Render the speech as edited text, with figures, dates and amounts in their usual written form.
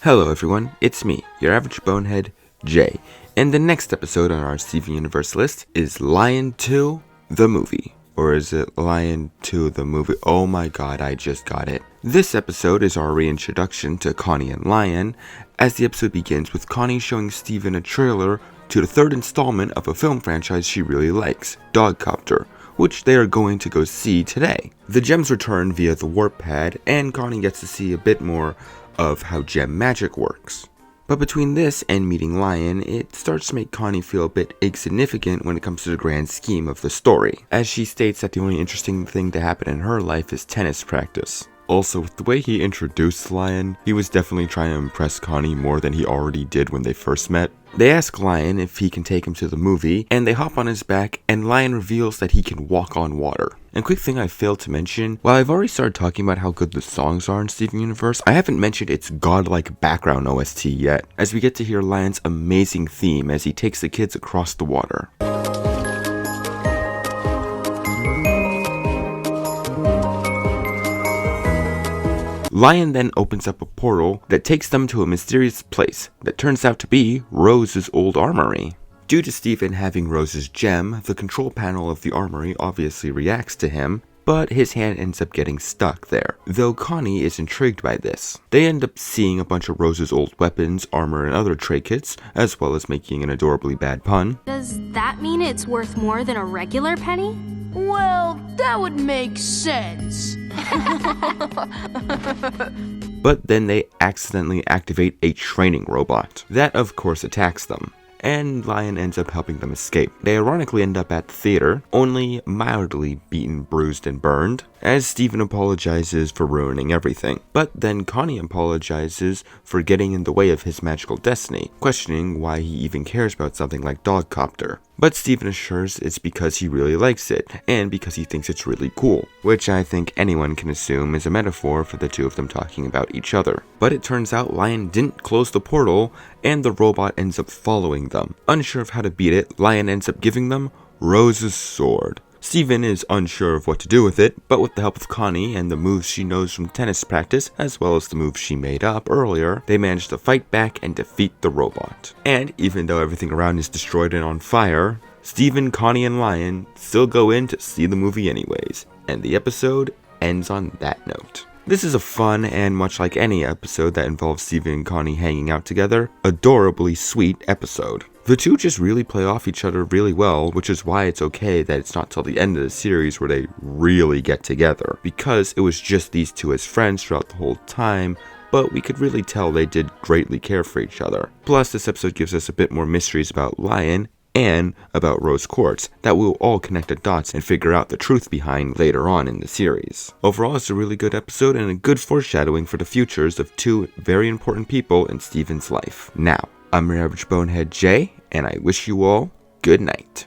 Hello everyone, it's me, your average bonehead, Jay, and the next episode on our Steven Universe list is Lion 2, the movie. Or is it Lion 2, the movie? Oh my god, I just got it. This episode is our reintroduction to Connie and Lion, as the episode begins with Connie showing Steven a trailer to the third installment of a film franchise she really likes, Dogcopter, which they are going to go see today. The gems return via the warp pad, and Connie gets to see a bit more of how gem magic works. But between this and meeting Lion, it starts to make Connie feel a bit insignificant when it comes to the grand scheme of the story, as she states that the only interesting thing to happen in her life is tennis practice. Also, with the way he introduced Lion, he was definitely trying to impress Connie more than he already did when they first met. They ask Lion if he can take him to the movie, and they hop on his back, and Lion reveals that he can walk on water. And quick thing I failed to mention, while I've already started talking about how good the songs are in Steven Universe, I haven't mentioned its godlike background OST yet, as we get to hear Lion's amazing theme as he takes the kids across the water. Lion then opens up a portal that takes them to a mysterious place that turns out to be Rose's old armory. Due to Steven having Rose's gem, the control panel of the armory obviously reacts to him, but his hand ends up getting stuck there, though Connie is intrigued by this. They end up seeing a bunch of Rose's old weapons, armor, and other trait kits, as well as making an adorably bad pun. Does that mean it's worth more than a regular penny? Well, that would make sense. But then they accidentally activate a training robot. That of course attacks them, and Lion ends up helping them escape. They ironically end up at the theater, only mildly beaten, bruised, and burned, as Steven apologizes for ruining everything. But then Connie apologizes for getting in the way of his magical destiny, questioning why he even cares about something like Dogcopter. But Steven assures it's because he really likes it, and because he thinks it's really cool, which I think anyone can assume is a metaphor for the two of them talking about each other. But it turns out Lion didn't close the portal, and the robot ends up following them. Unsure of how to beat it, Lion ends up giving them Rose's sword. Steven is unsure of what to do with it, but with the help of Connie and the moves she knows from tennis practice, as well as the moves she made up earlier, they manage to fight back and defeat the robot. And even though everything around is destroyed and on fire, Steven, Connie, and Lion still go in to see the movie anyways, and the episode ends on that note. This is a fun and, much like any episode that involves Steven and Connie hanging out together, adorably sweet episode. The two just really play off each other really well, which is why it's okay that it's not till the end of the series where they really get together, because it was just these two as friends throughout the whole time, but we could really tell they did greatly care for each other. Plus, this episode gives us a bit more mysteries about Lion and about Rose Quartz that we'll all connect the dots and figure out the truth behind later on in the series. Overall, it's a really good episode and a good foreshadowing for the futures of two very important people in Steven's life. Now, I'm your average bonehead Jay, and I wish you all good night.